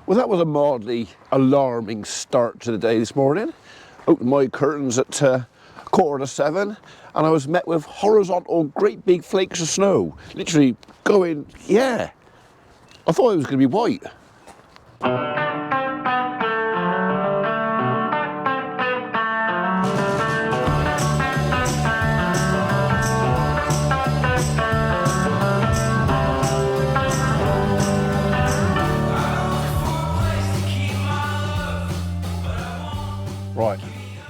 Well, that was a mildly alarming start to the day this morning. Opened my curtains at 6:45 and I was met with horizontal great big flakes of snow. Literally going, yeah. I thought it was going to be white. Right,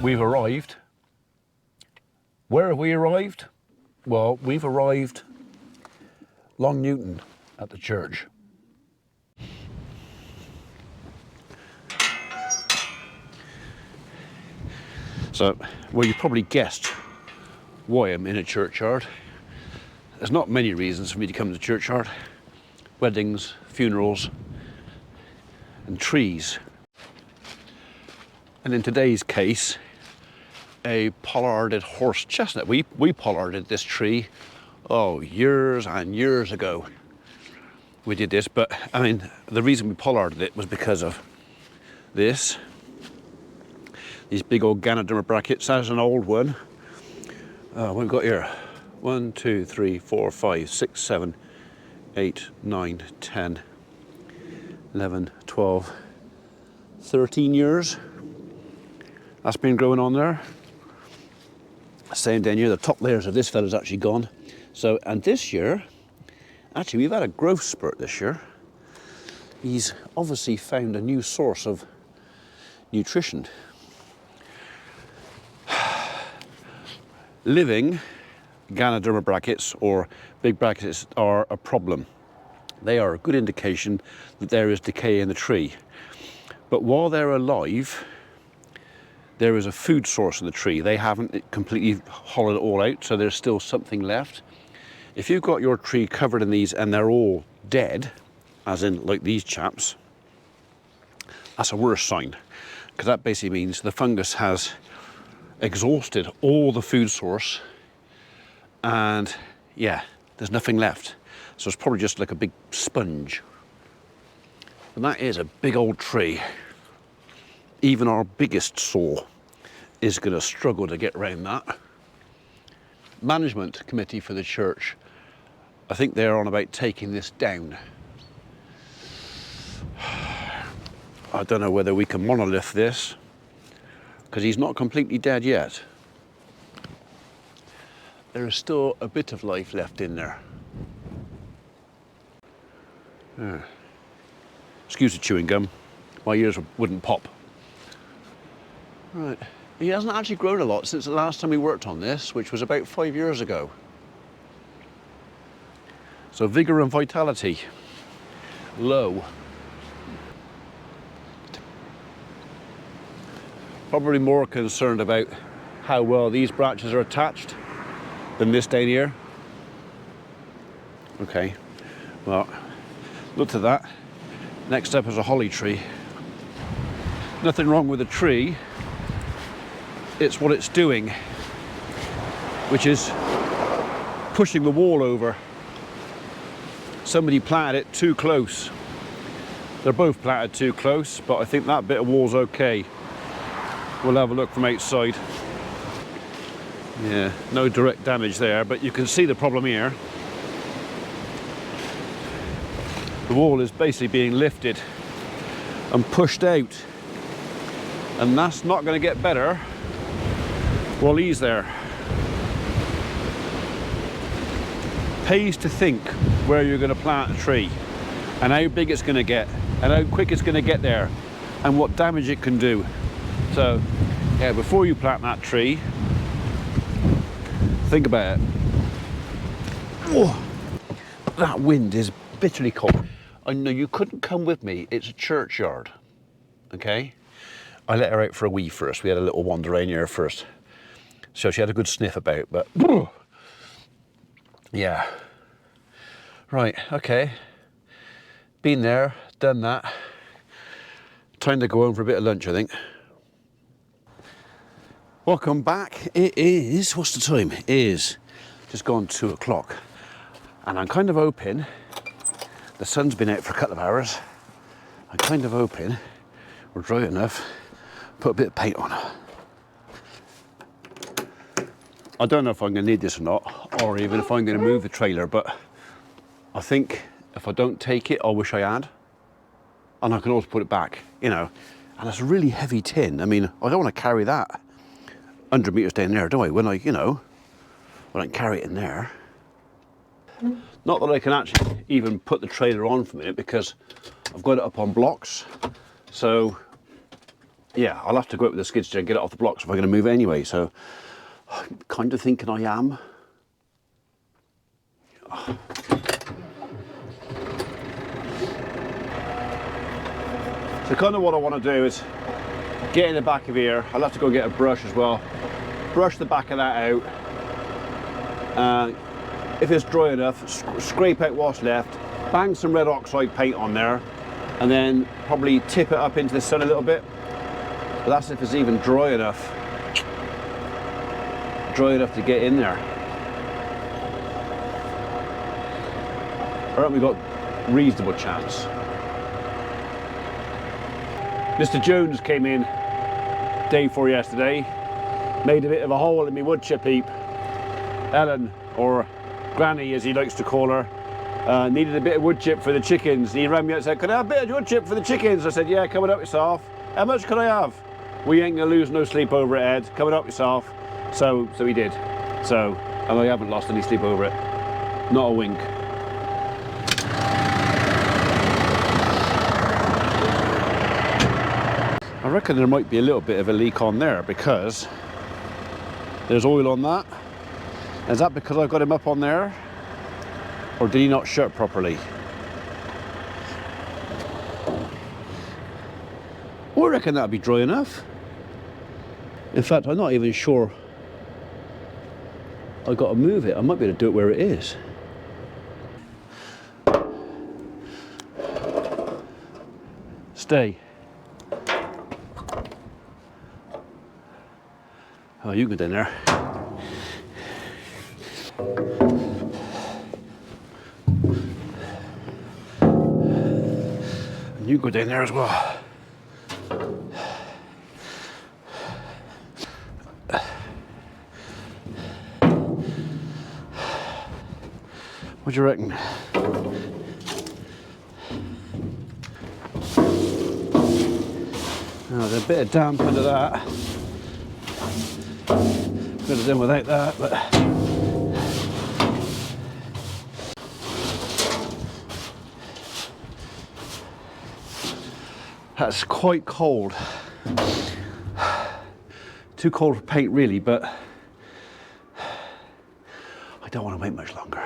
we've arrived. Where have we arrived? Well, we've arrived Long Newton at the church. So, well, you probably guessed why I'm in a churchyard. There's not many reasons for me to come to the churchyard. Weddings, funerals, and trees. And in today's case, a pollarded horse chestnut. We pollarded this tree, oh, years and years ago. We did this, but I mean, the reason we pollarded it was because of this. These big old Ganoderma brackets. That's an old one. What we've got here? 1, 2, 3, 4, 5, 6, 7, 8, 9, 10, 11, 12, 13 years. That's been growing on there. Same down here, the top layers of this fella's actually gone. So, and this year, actually we've had a growth spurt this year. He's obviously found a new source of nutrition. Living Ganoderma brackets or big brackets are a problem. They are a good indication that there is decay in the tree. But while they're alive, there is a food source in the tree. They haven't completely hollowed it all out, so there's still something left. If you've got your tree covered in these and they're all dead, as in like these chaps, that's a worse sign, because that basically means the fungus has exhausted all the food source and yeah, there's nothing left. So it's probably just like a big sponge. And that is a big old tree. Even our biggest saw is going to struggle to get around that. Management committee for the church, I think they're on about taking this down. I don't know whether we can monolith this, because he's not completely dead yet. There is still a bit of life left in there. Excuse the chewing gum, my ears wouldn't pop. Right, he hasn't actually grown a lot since the last time we worked on this, which was about 5 years ago. So vigour and vitality, low. Probably more concerned about how well these branches are attached than this down here. Okay, well, look at that. Next up is a holly tree. Nothing wrong with the tree. It's what it's doing, which is pushing the wall over. Somebody planted it too close. They're both planted too close, but I think that bit of wall's okay. We'll have a look from outside. Yeah, no direct damage there, but you can see the problem here. The wall is basically being lifted and pushed out, and that's not going to get better while he's there. Pays to think where you're going to plant a tree and how big it's going to get and how quick it's going to get there and what damage it can do. So yeah, before you plant that tree, think about it. Oh, that wind is bitterly cold. I know you couldn't come with me, it's a churchyard, okay? I let her out for a wee first. We had a little wander around here first. So she had a good sniff about, but yeah. Right, okay. Been there, done that. Time to go home for a bit of lunch, I think. Welcome back. It is, what's the time? It is just gone 2 o'clock. And I'm kind of hoping, the sun's been out for a couple of hours. I'm kind of hoping we're dry enough, put a bit of paint on. I don't know if I'm going to need this or not, or even if I'm going to move the trailer, but I think if I don't take it, I wish I had. And I can always put it back, you know. And it's a really heavy tin. I mean, I don't want to carry that 100 metres down there, do I? When I, you know, when I can carry it in there. Not that I can actually even put the trailer on for a minute because I've got it up on blocks. So, yeah, I'll have to go up with the skid steer and get it off the blocks if I'm going to move it anyway. So, I'm kind of thinking I am. So kind of what I want to do is get in the back of here. I'll have to go get a brush as well. Brush the back of that out. If it's dry enough, scrape out what's left, bang some red oxide paint on there, and then probably tip it up into the sun a little bit. But that's if it's even dry enough to get in there. I reckon we've got reasonable chance. Mr. Jones came in day 4 yesterday, made a bit of a hole in my wood chip heap. Ellen, or Granny as he likes to call her, needed a bit of wood chip for the chickens. He rang me out and said, "Can I have a bit of wood chip for the chickens?" I said, "Yeah, coming up yourself." "How much can I have?" "We ain't gonna lose no sleep over it, Ed. Coming up yourself." So he did. So, and I haven't lost any sleep over it. Not a wink. I reckon there might be a little bit of a leak on there because there's oil on that. Is that because I've got him up on there? Or did he not shut properly? I reckon that'd be dry enough. In fact, I'm not even sure I've got to move it. I might be able to do it where it is. Stay. Oh, you go down there. And you go down there as well. What do you reckon? Oh, there's a bit of damp under that. Could have done without that, but that's quite cold. Too cold for paint really, but I don't want to wait much longer.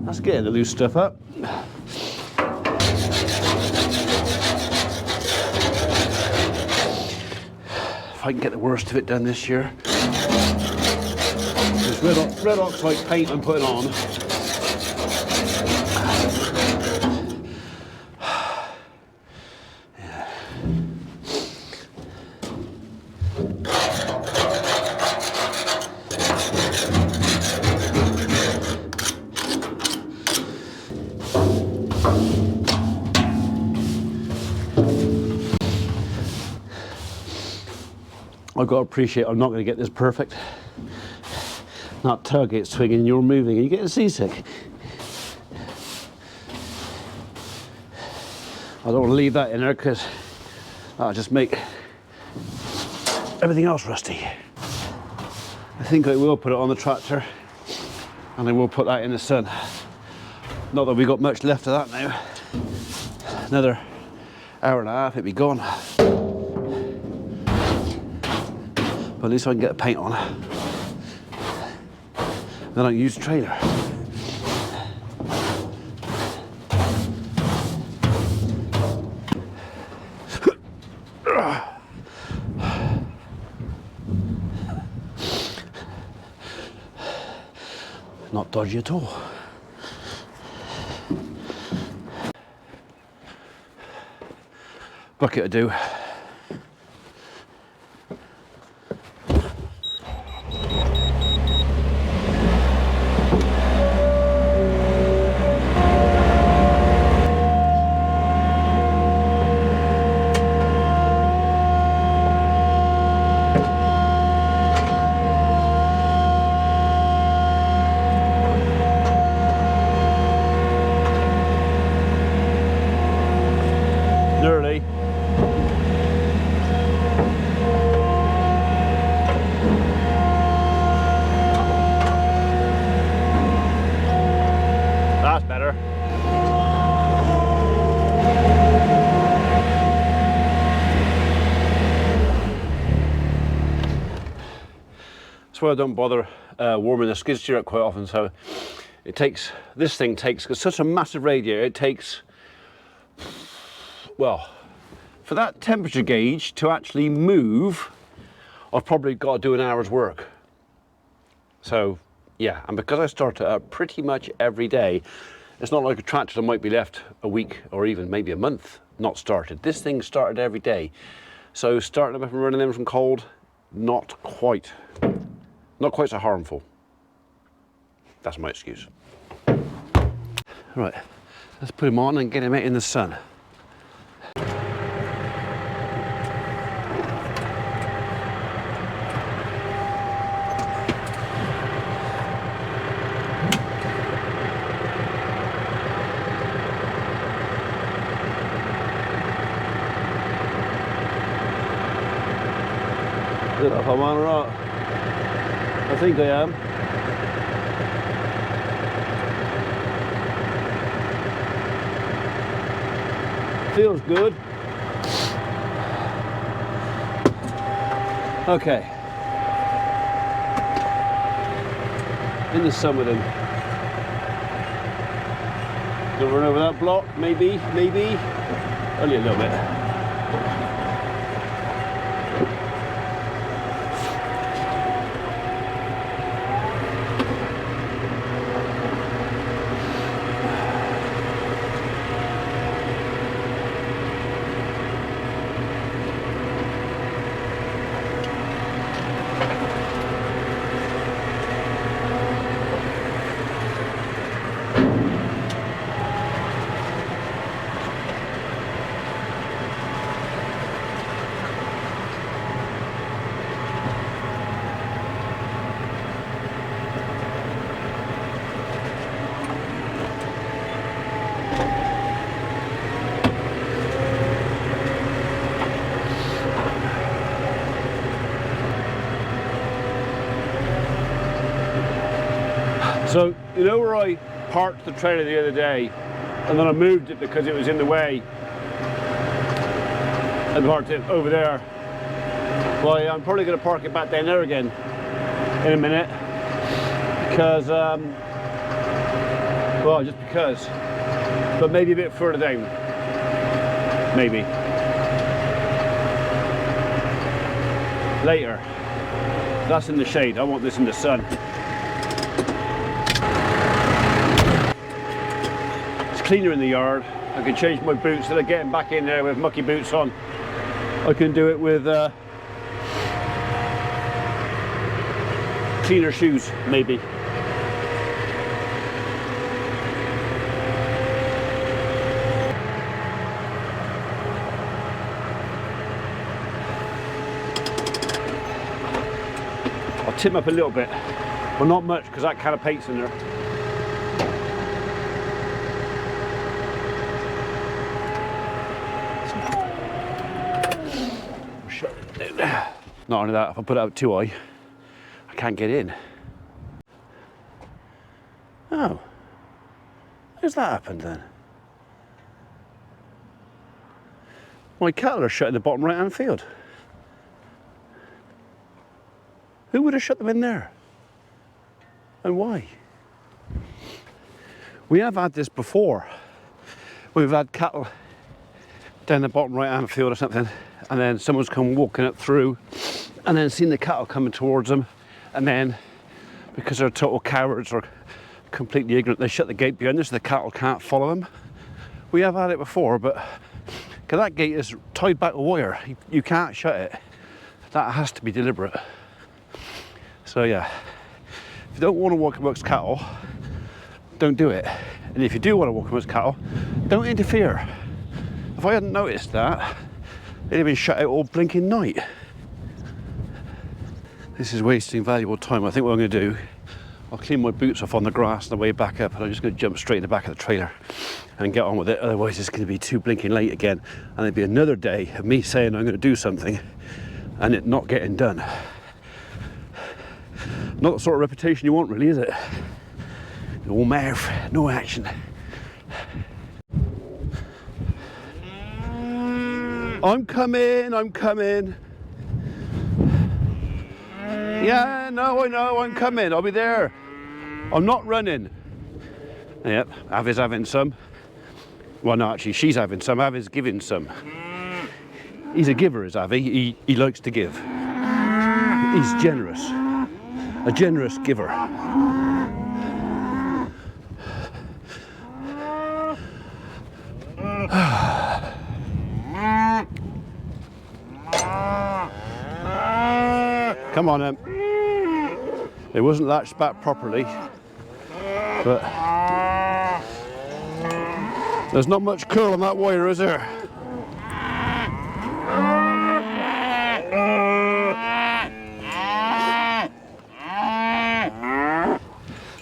That's getting the loose stuff up. If I can get the worst of it done this year. This red oxide paint I'm putting on. I've got to appreciate I'm not going to get this perfect. That tailgate's swinging and you're moving and you're getting seasick. I don't want to leave that in there because that'll just make everything else rusty. I think I will put it on the tractor and I will put that in the sun. Not that we've got much left of that now. Another hour and a half, it'll be gone. But at least I can get the paint on. Then I can use the trailer. Not dodgy at all. Bucket will do. Nearly. That's better. That's why I don't bother warming the skid steer up quite often. So it takes, this thing takes, it's such a massive radiator, it takes, well, for that temperature gauge to actually move, I've probably got to do an hour's work. So yeah, and because I start it up pretty much every day, it's not like a tractor that might be left a week or even maybe a month not started. This thing started every day. So starting them up and running them from cold, not quite so harmful. That's my excuse. Right, let's put him on and get him out in the sun. I don't know if I'm on or not. I think I am. Feels good. Okay. In the sun with him. Gonna run over that block, maybe. Only a little bit. So, you know where I parked the trailer the other day and then I moved it because it was in the way and parked it over there? Well, I'm probably going to park it back down there again in a minute because, well, just because, but maybe a bit further down, maybe. Later. That's in the shade, I want this in the sun. Cleaner in the yard. I can change my boots instead of getting back in there with mucky boots on. I can do it with cleaner shoes, maybe. I'll tip up a little bit, but not much because that kind of paint's in there. Not only that, if I put it up too high, I can't get in. Oh, how's that happened then? My cattle are shut in the bottom right hand field. Who would have shut them in there? And why? We have had this before. We've had cattle down the bottom right hand field or something, and then someone's come walking up through and then seen the cattle coming towards them, and then because they're total cowards or completely ignorant, they shut the gate behind them so the cattle can't follow them. We have had it before, but Because that gate is tied back with wire. You can't shut it. That has to be deliberate. So yeah, if you don't want to walk amongst cattle, don't do it. And if you do want to walk amongst cattle, don't interfere. If I hadn't noticed that, they'd have been shut out all blinking night. This is wasting valuable time. I think what I'm going to do, I'll clean my boots off on the grass on the way back up, and I'm just going to jump straight in the back of the trailer and get on with it. Otherwise it's going to be too blinking late again, and it'll be another day of me saying I'm going to do something and it not getting done. Not the sort of reputation you want, really, is it? No mouth, no action. I'm coming, I'm coming. Yeah, no, I know, I'm coming, I'll be there. I'm not running. Yep, Avi's having some. Well, no, actually, she's having some. Avi's giving some. He's a giver, is Avi. He likes to give. He's generous. A generous giver. Come on, it wasn't latched back properly, but there's not much curl on that wire, is there?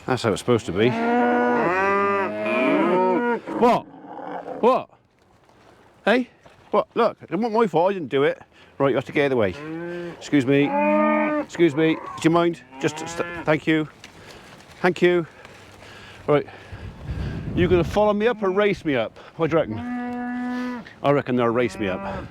That's how it's supposed to be. What? What? Hey? What? Look, it wasn't my fault, I didn't do it. Right, you have to get out of the way. Excuse me. Excuse me. Do you mind? Just, thank you. Thank you. Right. You gonna follow me up or race me up? What do you reckon? I reckon they'll race me up.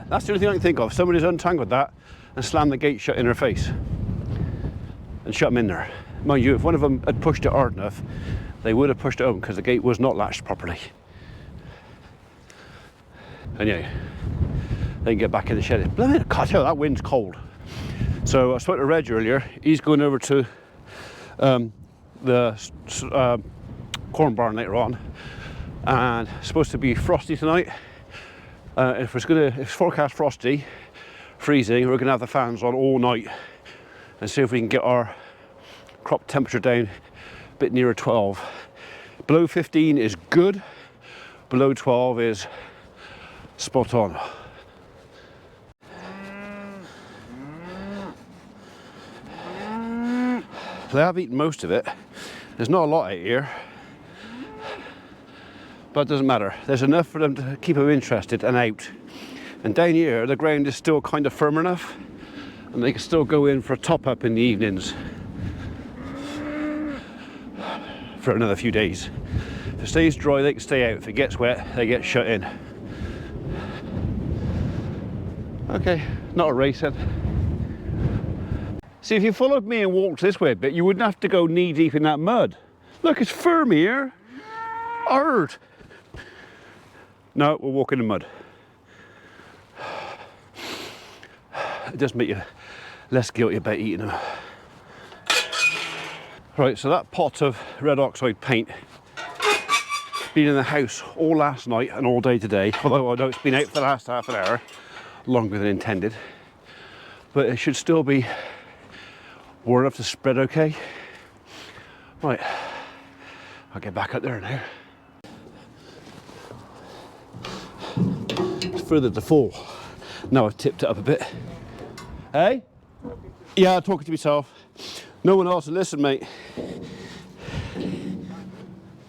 That's the only thing I can think of. Somebody's untangled that and slammed the gate shut in her face. And shut them in there. Mind you, if one of them had pushed it hard enough, they would have pushed it home because the gate was not latched properly. And yeah, they can get back in the shed. Blimey, I can't tell, that wind's cold. So I spoke to Reg earlier. He's going over to the corn barn later on, and it's supposed to be frosty tonight. If it's forecast frosty, freezing, we're going to have the fans on all night and see if we can get our crop temperature down a bit nearer 12. Below 15 is good, below 12 is spot on. They have eaten most of it. There's not a lot out here, but it doesn't matter. There's enough for them to keep them interested and out. And down here, the ground is still kind of firm enough, and they can still go in for a top up in the evenings for another few days. If it stays dry, they can stay out. If it gets wet, they get shut in. Okay, not a race then. See, if you followed me and walked this way a bit, you wouldn't have to go knee deep in that mud. Look, it's firm here. Hard. No, we'll walk in the mud. It does make you less guilty about eating them. Right, so that pot of red oxide paint been in the house all last night and all day today, although I know it's been out for the last half an hour, longer than intended, but it should still be warm enough to spread okay. Right, I'll get back up there now. It's further to fall. Now I've tipped it up a bit. Hey? Yeah, I'm talking to myself. No one else will listen, mate.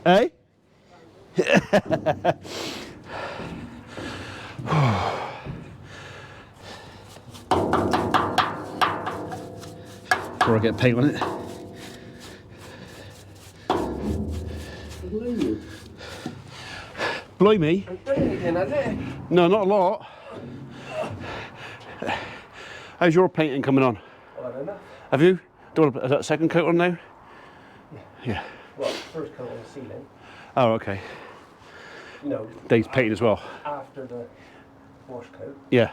Hey? Before I get paint on it. Blimey. No, not a lot. How's your painting coming on? I don't know. Have you? Is that second coat on now? Yeah. Well, first coat on the ceiling. Oh, okay. You know. Dave's painting as well. After the wash coat. Yeah.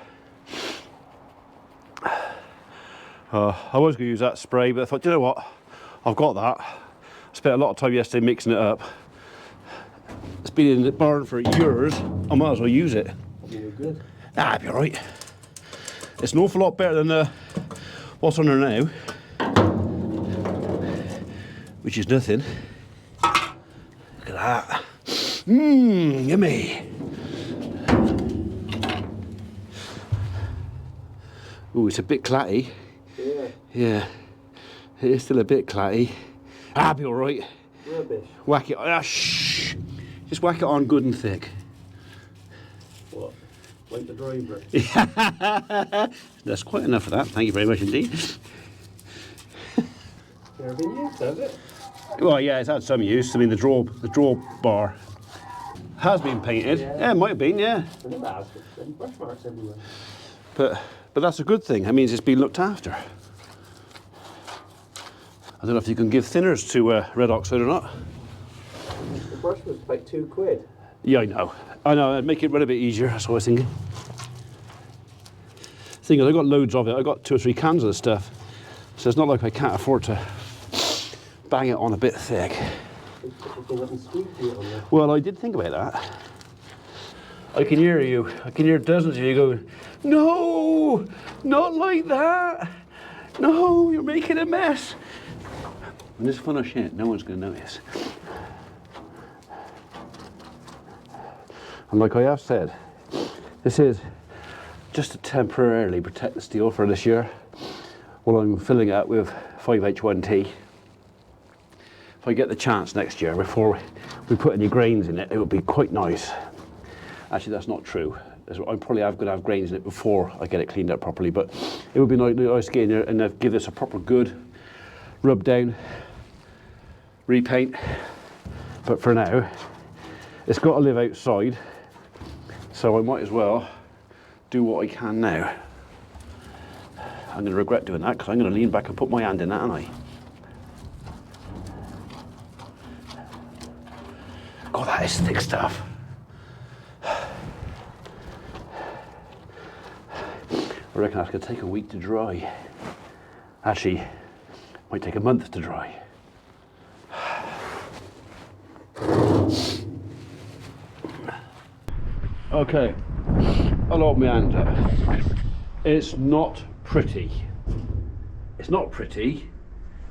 I was going to use that spray, but I thought, you know what? I've got that. Spent a lot of time yesterday mixing it up. It's been in the barn for years. I might as well use it. You're good. Ah, it'll be all right. It's an awful lot better than what's on there now, which is nothing. Look at that. Mmm, yummy. Ooh, it's a bit clatty. Yeah. Yeah, it is still a bit clatty. Ah, be all right. Rubbish. Whack it. Shh. Just whack it on good and thick. What? Like the dry brick? That's quite enough of that. Thank you very much indeed. Never been used, has it? Well, yeah, it's had some use. I mean, the draw bar has been painted. Yeah, it might have been, yeah. I never has. There's brush marks everywhere. But that's a good thing. That means it's been looked after. I don't know if you can give thinners to red oxide or not. The brush was like £2. Yeah, I know. It'd make it run a bit easier. That's what I was thinking. Thing is, I got loads of it. I got 2 or 3 cans of the stuff, so it's not like I can't afford to bang it on a bit thick. Well, I did think about that. I can hear you. I can hear dozens of you going, "No, not like that. No, you're making a mess." And this full of shit, no one's going to notice. And like I have said, this is just to temporarily protect the steel for this year while I'm filling it up with 5H1T. If I get the chance next year before we put any grains in it, it would be quite nice. Actually, that's not true. I'm probably going to have grains in it before I get it cleaned up properly, but it would be nice to get in there and give this a proper good rub down, repaint. But for now, it's got to live outside, so I might as well do what I can now. I'm going to regret doing that because I'm going to lean back and put my hand in that, aren't I? God, that is thick stuff. I reckon that's going to take a week to dry. Actually, it might take a month to dry. Okay, I'll hold my hand up. It's not pretty. It's not pretty,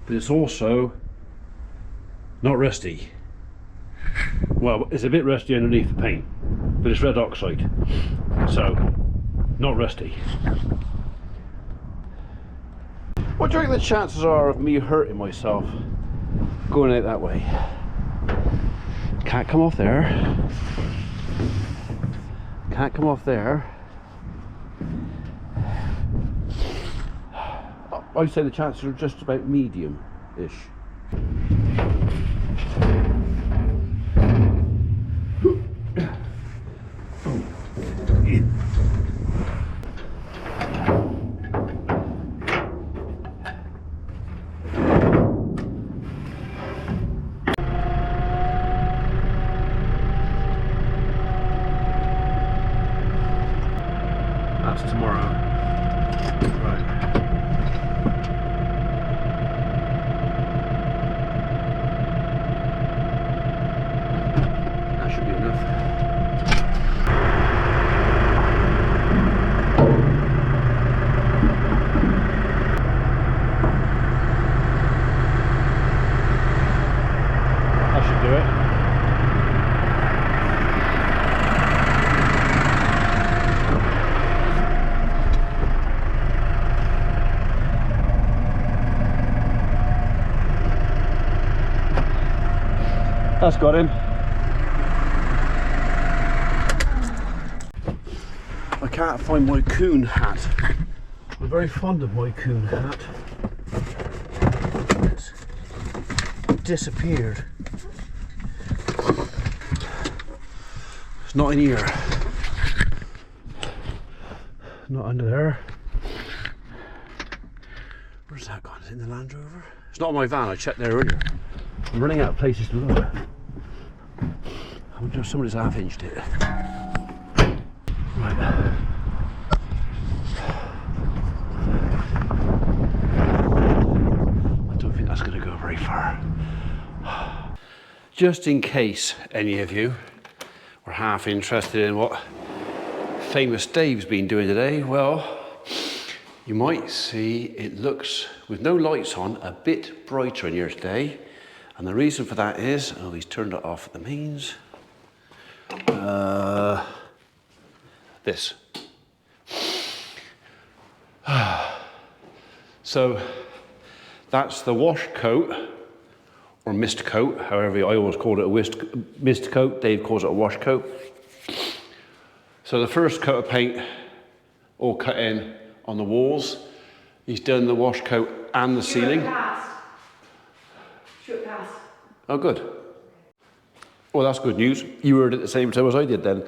but it's also not rusty. Well, it's a bit rusty underneath the paint, but it's red oxide, so not rusty. What do you reckon the chances are of me hurting myself going out that way? Can't come off there. Can't come off there. I'd say the chances are just about medium-ish. That's tomorrow. Right. That should be enough. That should do it. That's got him. I can't find my coon hat. I'm very fond of my coon hat. It's disappeared. It's not in here. Not under there. Where's that gone? Is it in the Land Rover? It's not in my van, I checked there earlier. I'm running out of places to look. I wonder if somebody's half-inched it. Right. I don't think that's going to go very far. just in case any of you were half interested in what famous Dave's been doing today, well, you might see it looks, with no lights on, a bit brighter in here today. And the reason for that is, oh, he's turned it off at the mains. This. So that's the wash coat, or mist coat, however, I always called it a mist coat. Dave calls it a wash coat. So the first coat of paint, all cut in on the walls. He's done the wash coat and the ceiling. Stuart passed. Oh, good. Well, that's good news. You heard it at the same time as I did then.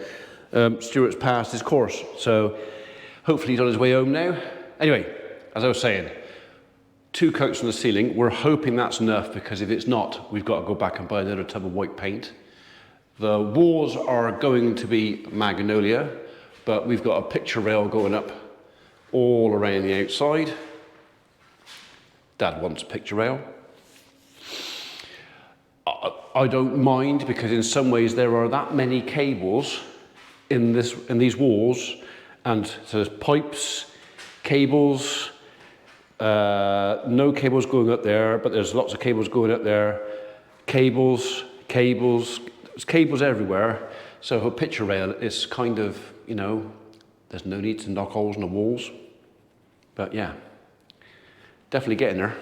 Stuart's passed his course, so hopefully he's on his way home now. Anyway, as I was saying, 2 coats on the ceiling. We're hoping that's enough, because if it's not, we've got to go back and buy another tub of white paint. The walls are going to be magnolia, but we've got a picture rail going up all around the outside. Dad wants a picture rail. I don't mind, because in some ways there are that many cables in these walls, and so there's pipes, cables, no cables going up there, but there's lots of cables going up there, cables, there's cables everywhere. So a picture rail is kind of, you know, there's no need to knock holes in the walls. But yeah, definitely getting there.